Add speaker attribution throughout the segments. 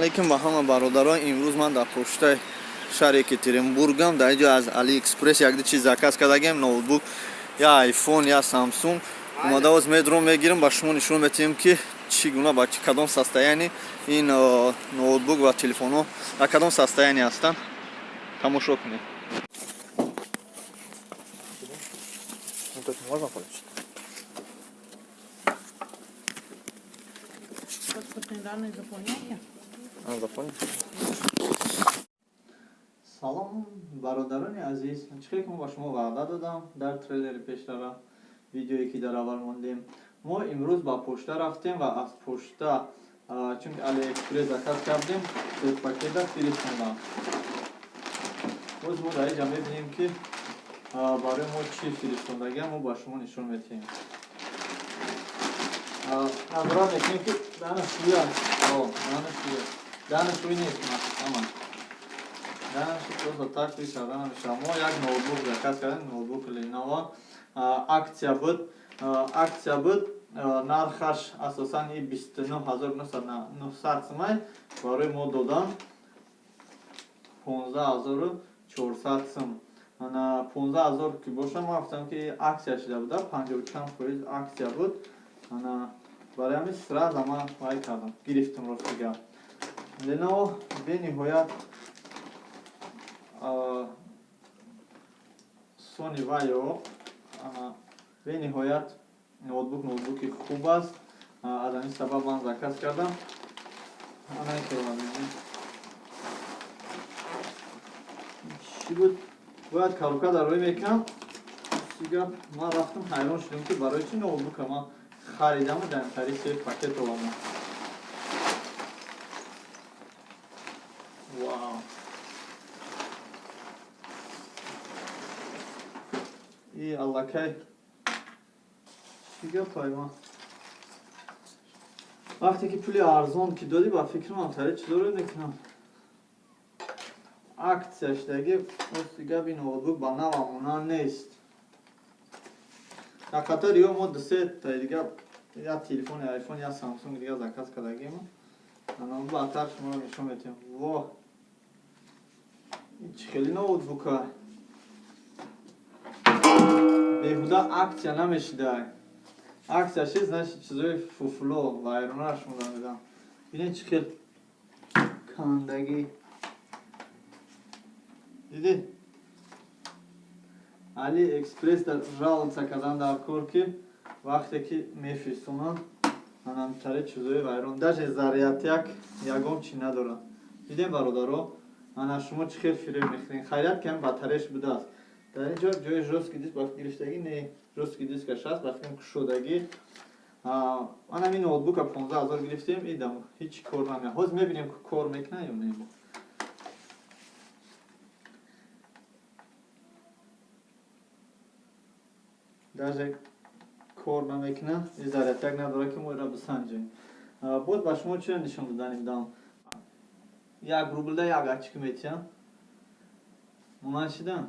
Speaker 1: алейкум ба ҳама бародарон. Имрӯз ман дар почтаи шаҳри Екатеринбургам. Дар инҷо аз AliExpress якди чиз заказ кардагем, ноутбук я iPhone я Samsung. Омада оз медром мегирам, ба шумо нишон метиҳем ки чӣ гуна ба кадом состоянии ин ноутбук ва телефонҳо дар кадом состоянии ҳастанд. Тамошо кунед. Можно получить?
Speaker 2: Паспортные данные заполняйте.
Speaker 1: Заполнить. Салом бародарони азиз. Чӣ ки мо ба шумо ваъда додам дар трейлери пешдара видеое ки дар аввал мондем. Мо имрӯз ба почта рафтем ва аз почта чунки AliExpress заказ кардем, сет пакета фиристондан. Боз мо дар инҷа мебинем ки барои мо чӣ фиристондаги мо ба шумо нишон метиҳем. Назорат мекунем ки данашуи нест, ама данаши просто так карда намешавад. Мо як ноутбук заказ кардем, ноутбук Lenovo. Аксия буд, нархаш асосан 29900 сомон, барои мо додан 15400 сом. Ана 15000 ки боша, мо гуфтам ки аксия шуда буда, 50% аксия буд. Ана барои ҳамин сразу ман вай кардам, гирифтам ростига. Lenovo бениҳоят Sony Vaio бениҳоят ноутбуки хуб аст. Аз ҳамин сабаб ман заказ кардам. Чӣ буд? Бояд коробка дар рӯй мекунам. Сега ман рафтам ҳайрон шудам ки барои чӣ ноутбука ман харидам дар тари сет пакет овардам. Вау. И аллакай чига пайма. Вақте ки пули арзон ки доди ба фикр ман тари чизоро мекунам. Аксия шудаги сега би ноутбук ба навамона нест. Дар қатори ё мо дусета дига я телефони iPhone я Samsung дига заказ кардагем. Ана баъдтар шуморо нишон метиҳам. Во ин чӣ хели ноутбука. Беҳуда аксия намешуда. Аксия ши значит чизои фуфло вайронаш мудам. Бинед чӣ хел кандаги. Диди? AliExpress дар жалса кардан дар кор ки вақте ки мефиристонанд анамтари чизои вайрон. Даже зарядяк ягон чӣ надорад. Дидем бародаро, ана шумо чӣ хел фиреб мехӯред. Хайрат ки ҳам батареяш будааст. Дар ин ҷо ҷои жёстки диск вақти гирифтагӣ не жёстки дискаш аст, вақти кушодагӣ. Ман ҳамин ноутбука 15000 гирифтем, идам ҳеҷ кор намекунад. Ҳозир мебинем ки кор мекунад ё не. Даже кор намекунад, зарядяк надорад ки мо ира бисанҷем. Боз ба шумо чӣ нишон доданем дам? 1 рубля як очки метиҳам. Монанд шидан.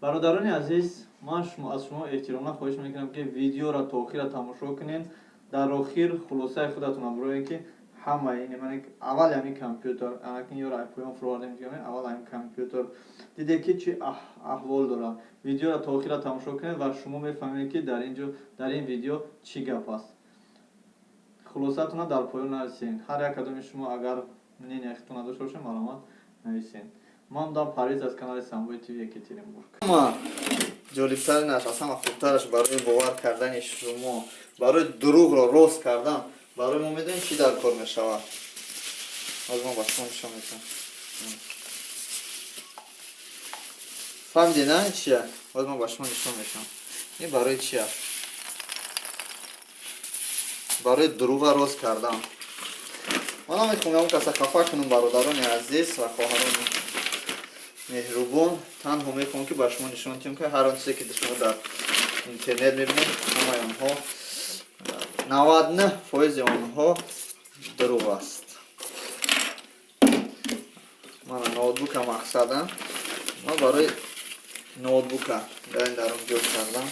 Speaker 1: Бародарони азиз, ман аз шумо эҳтиромна хоҳиш мекунам ки видеоро то охира тамошо кунед. Дар охир хулосаи худатонро бироед ки ҳамаи аввал ҳамин компютер, анакин ёро айпоён фурӯвардем ки аввал ҳамин компютер диде ки чӣ аҳвол дорад. Видеоро то охира тамошо кунед ва шумо мефаҳмед ки дар ин видео чӣ гап аст. Хулосатонро дар поён нависед. Ҳар як кадоми шумо агар мнение худтон дошта бошед, маълумот нависед. Ман будам Парвиз аз канали Самбой ТВ Екатеринбург. ҷолибтаринаш, аз ҳама хубтараш барои бовар кардани шумо, барои дурӯғро рост кардан, барои мо медонем чӣ дар кор мешавад. ҳозир ман ба шумо нишон медиҳам. фаҳмидед на ин чия? ҳозир ман ба шумо нишон медиҳам. ин барои чи аст? барои дурӯға рост кардан. ман намехоҳам каса хафа кунам бародарони азиз ва хоҳарони меҳрубон. танҳо мехоҳам ки ба шумо нишон диҳам ки ҳар он чизе ки шумо дар интернет мебинед, ҳамаи онҳо 99% онҳо дурӯғ аст. мана ноутбука мақсадам. ман барои ноутбука даром ҷо кардам.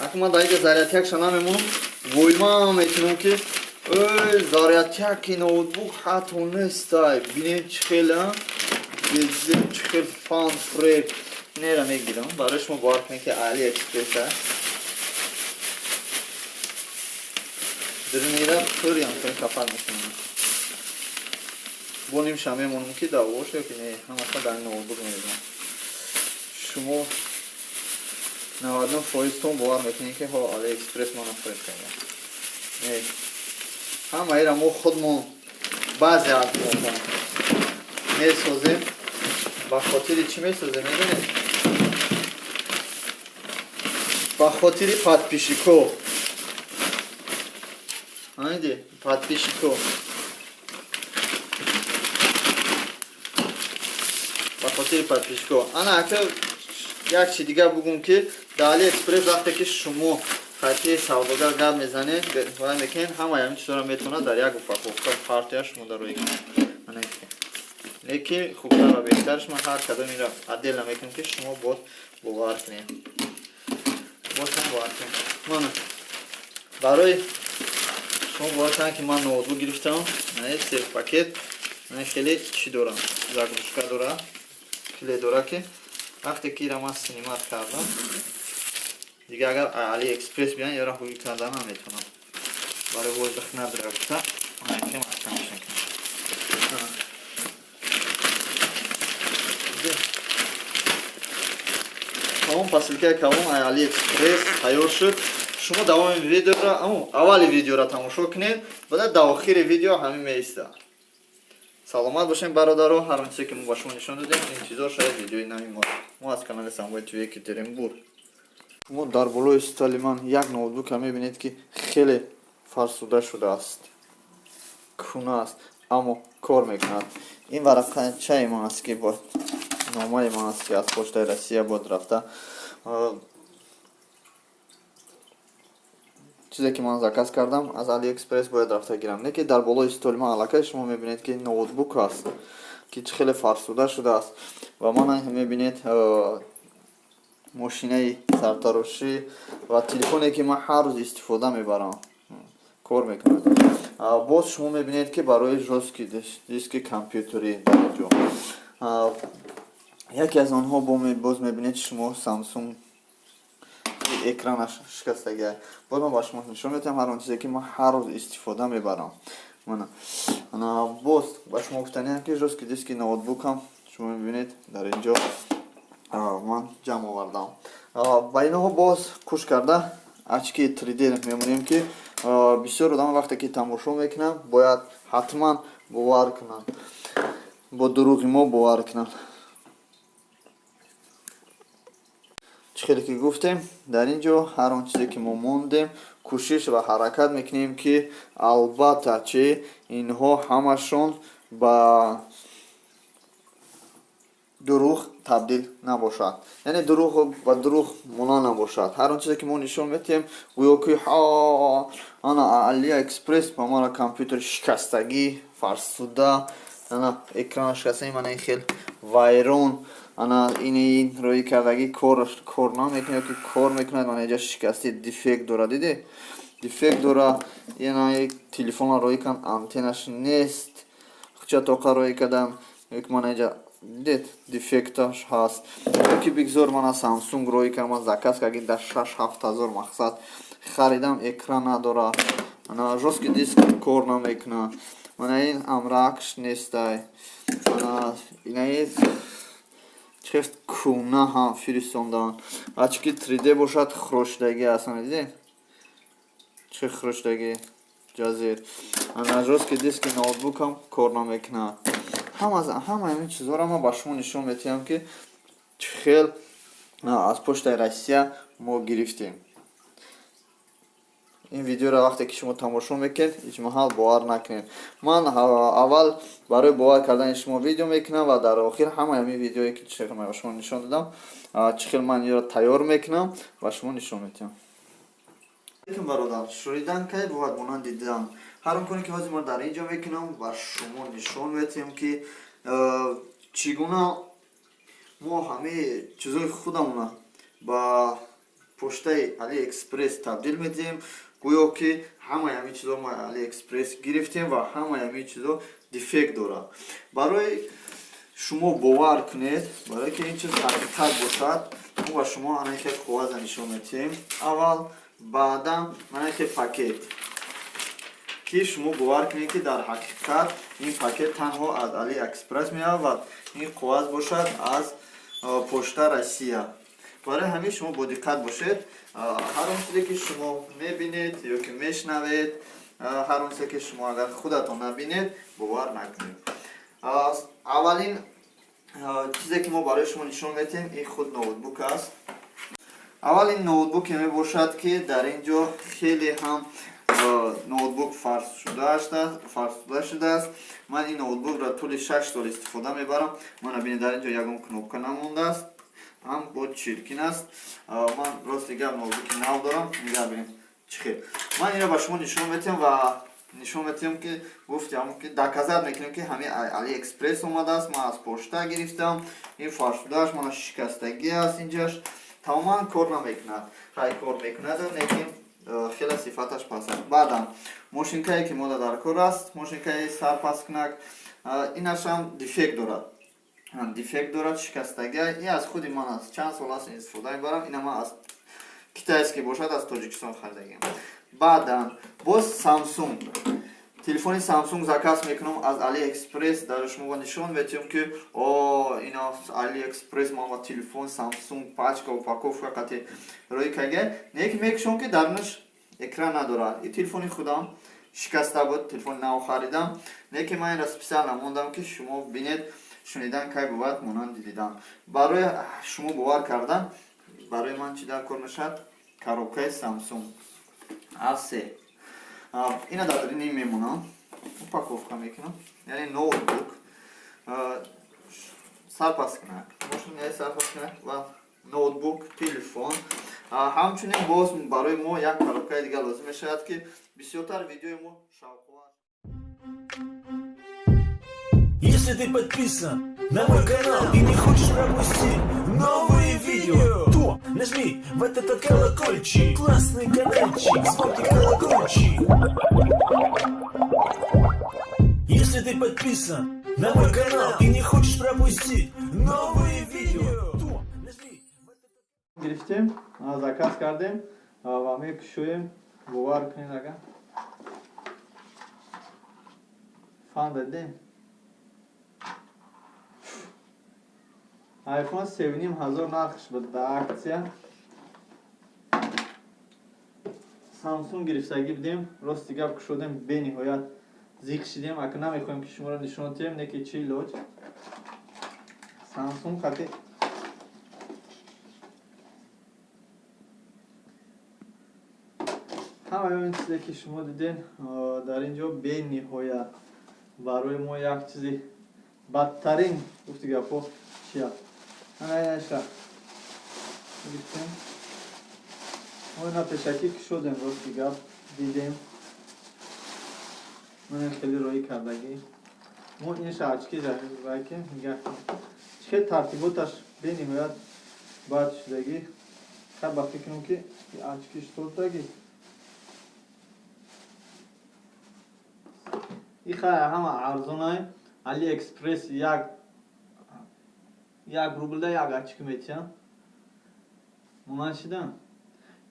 Speaker 1: акман дар инҷа зарядякша намемонам. войма метунам ки
Speaker 3: ой, зарядяки ноутбук ҳатто нестай. Бинед чӣ хеле беззем чӣ хел фан фрек. Нера мегирам. Барои шумо бовар кунед ки AliExpress аст. Дрнира пурям кунед кафар мекунам. Бо нимша мемонам ки давош ёки не, ҳамаша дар ноутбук мебинам. Шумо 99% бовар мекунед ки ҳо AliExpress мана фрек кардам. Не. Ҳама ира мо худмон баъзе аз мо месозем. Ба хотири чӣ месозем мебинед? Ба хотири подписчиков. Айди, подписчиков. Ба хотири подписчиков. Ана ака як чиз дигар бугум ки дар AliExpress вақте ки шумо хати савдогар гап мезанед, вай мекунед, ҳама ҳамин чизора метавона дар як упаковка партия шумо дар рӯи кунед. Лекин хубтар ва беҳтарш ман ҳар кадомиро отдельно мекунам ки шумо бовар кунед. Бошам бовар кунед. Мана барои шумо бовар кунед ки ман ноутбук гирифтам. Мана сер пакет. Мана хеле чӣ дорам? Заглушка дора. Хеле дора ки вақте ки ира ман снимат кардам. Дига агар AliExpress биан яра ҳуи карда наметавонам. Барои воздух надора гуфта. Мана ки мастам шакам. Тамом посылкаи калон AliExpress тайёр шуд. Шумо давоми видеоро, аввали видеоро тамошо кунед, баъд дар охири видео ҳамин меиста. Саломат бошем бародаро, ҳар он чизе ки мо ба шумо нишон додем, интизор шояд видеои нави мо аз канали Самвел ТВ Екатеринбург. Шумо дар болои столи ман як ноутбука мебинед ки хеле фарсуда шудааст. Куна аст, аммо кор мекунад. Ин варақчаи ман аст ки бо номаи ман аст ки аз почтаи Россия бод рафта. Чизе ки ман заказ кардам аз AliExpress бояд рафта гирам. Лекин дар болои столи ман аллакай шумо мебинед ки ноутбук аст ки чӣ хеле фарсуда шудааст. Ва мана мебинед мошинаи сартарошӣ ва телефоне ки ман ҳар рӯз истифода мебарам. Кор мекунад. Боз шумо мебинед ки барои жёстки диски компютери дар инҷо. Яке аз онҳо боз мебинед шумо Samsung экранаш шикастаги. Боз ман ба шумо нишон медиҳам ҳар он чизе ки ман ҳар рӯз истифода мебарам. Мана боз ба шумо гуфтаниам ки жёстки диски ноутбукам шумо мебинед дар инҷо ман ҷамъ овардам. Ба инҳо боз куш карда очки 3D мемонем ки бисёр одам вақте ки тамошо мекунанд бояд ҳатман бовар кунанд. Бо дурӯғи мо бовар кунанд. Чӣ хеле ки гуфтем дар ин ҷо ҳар он чизе ки мо мондем кӯшиш ва ҳаракат мекунем ки албатта чи инҳо ҳамашон ба дурӯғ табдил набошад. Яъне дурӯғ ба дурӯғ монанд набошад. Ҳар он чизе ки мо нишон медиҳем гӯё ки ана AliExpress ба мара компютери шикастагӣ фарсуда, ана экрана шикастагӣ, мана ин хел вайрон, ана ин рӯи кардагӣ кор намекунад ёки кор мекунад, мана инҷа шикасти дефект дора. Диди? Дефект дора. Яна телефонро рӯи кан антеннаш нест. Хуча тоқа рӯи кардам ёки мана инҷа дед дефекташ ҳаст. Ёки бигзор мана Samsung рӯи кардам заказ кардам дар 6-7 мақсад харидам, экран надора. Мана жёстки диск кор намекунад. Мана ин амракш нестай. Мана ина чеф куна ҳам фиристондан. Очки 3D бошад хрӯшдагӣ асан дидед? Чӣ хрӯшдагӣ? Ҷазир. Ана жёстки диски ноутбукам кор намекунад. Ҳама ин чизора ман ба шумо нишон медиҳам ки чӣ хел аз почтаи Россия мо гирифтем. Ин видеоро вақте ки шумо тамошо мекунед ҳеҷмаҳал бовар накунед. Ман аввал барои бовар кардани шумо видео мекунам ва дар охир ҳама ҳамин видеое ки чӣ хел ман ба шумо нишон додам, чӣ хел ман инро тайёр мекунам ба шумо нишон медиҳам. Лекин бародар, шунидан кай бовад монанди дидан. ҳар он куне ки ҳозир ман дар ин ҷо мекунам ба шумо нишон медиҳам ки чӣ гуна мо ҳамаи чизои худамона ба почтаи AliExpress табдил медиҳем гӯё ки ҳамаи ҳамин чизо мо AliExpress гирифтем ва ҳамаи ҳамин чизо дефект дорад. Барои шумо бовар кунед, барое ки ин чиз ҳақиқат бошад, мо ба шумо ана як қоғаза нишон медиҳем. Аввал баъдан ана як пакет ки шумо бовар кунед ки дар ҳақиқат ин пакет танҳо аз AliExpress меояд ва ин қоғаз бошад аз Почта Россия. Барои ҳамин шумо бодиққат бошед. ҳар он чизе ки шумо мебинед ё ки мешнавед, ҳар он чизе ки шумо агар худатон набинед, бовар накунед. Аввалин чизе ки мо барои шумо нишон медиҳем, ин худ ноутбук аст. Аввал ин ноутбуке мебошад ки дар ин ҷо хеле ҳам ноутбук фарс шудааст. Ман ин ноутбукро тӯли 6 сол истифода мебарам. Ман бинед дар ин ҷо ягон кнопка намондааст. Ҳам бо чиркин аст. Ман рости гап ноутбуки нав дорам. Нигар бинед чӣ хел. Ман инро ба шумо нишон медиҳам ва нишон медиҳам ки гуфтам ки доказат мекунем ки ҳамин AliExpress омадааст. Ман аз почта гирифтам. Ин фарс шудааш мана шикастагӣ аст инҷош. Тамоман кор намекунад. Хай кор мекунад, лекин хеле сифаташ паст аст. Баъдам мошинкае ки мода дар кор аст, мошинкаи сарпаскунак, инашам дефект дорад. Дефект дорад, шикастагӣ. Ин аз худи ман аст. Чанд сол аст истифода мебарам. Ина ман аз Китайс ки бошад аз Тоҷикистон харидагиам. Баъдам боз Samsung. Телефони Samsung заказ мекунам аз AliExpress. Дар шумо нишон медиҳам ки ино AliExpress ман ва телефон Samsung пачка упаковка қати рӯи кага. Неки мекушам ки дарунаш экран надорад. И телефони худам шикаста буд, телефони нав харидам. Неки ман инро специал намондам ки шумо бинед, шунидан кай бувад, монанди дидан. Барои шумо бовар кардан, барои ман чӣ дар кор мешавад? Коробкаи Samsung A3. Ина дар ин мемонам. Упаковка мекунам. Яъне ноутбук, сарпаскунак, мошинаи сарпаскунак ва ноутбук, телефон. Ҳамчунин боз барои мо як коробкаи дигар лозим мешавад ки бисёртар видеои мо шавқовар.
Speaker 4: Если ты подписан на мой канал и не хочешь пропустить новые видео, то нажми в этот колокольчик. Классный каналчик, звонкий колокольчик. Если ты подписан на мой канал и не хочешь пропустить новые видео, то нажми в этот...
Speaker 1: Гирифтем, заказ кардем ва мекушоем, бовар кунед ага. Фан дадем. iPhone 7500 нархш буд ба аксия. Samsung гирифтагӣ будем, рости гап кушодем, бениҳоят зиқ шидем. Ака намехоҳем ки шуморо нишон диҳем, неки чӣ илоҷ. Samsung қати ҳамаи он чизе ки шумо диден дар ин ҷо бениҳоят барои мо як чизи бадтарин гуфти гапҳо чия. Анаша гирифтем. Мо ина пешакӣ кушодем, рости гап дидем. Ман хеле роӣ кардагӣ. Мо ин шачки ҷаҳизбаки нигоҳ кунем. Чӣ тартиботаш бениҳоят бад шудагӣ. Хай ба фикрам ки ачкиш тортагӣ. И хай ҳама арзонай. AliExpress як рубля як ачки метиҳам. Ман шидам.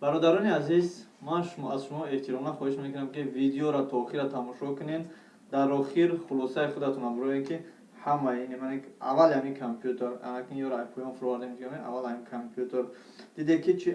Speaker 1: Бародарони азиз, ман аз шумо эҳтиромна хоҳиш мекунам ки видеоро то охира тамошо кунед. Дар охир хулосаи худатонам роем ки ҳамаи аввал ҳамин компютер, анакин ёро айпоён фурӯвардем диёме, аввал ҳамин компютер диде ки чӣ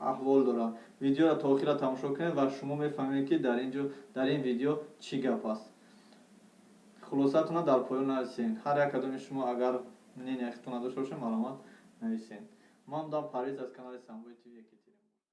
Speaker 1: аҳвол дорад. Видеоро то охира тамошо кунед ва шумо мефаҳмед ки дар ин видео чӣ гап аст. хулосатона дар поён нависен. Ҳар як кадоми шумо агар мнение худтон надошта бошед, маълумот нависен. Ман будам Парвиз аз канали Самбой ТВ.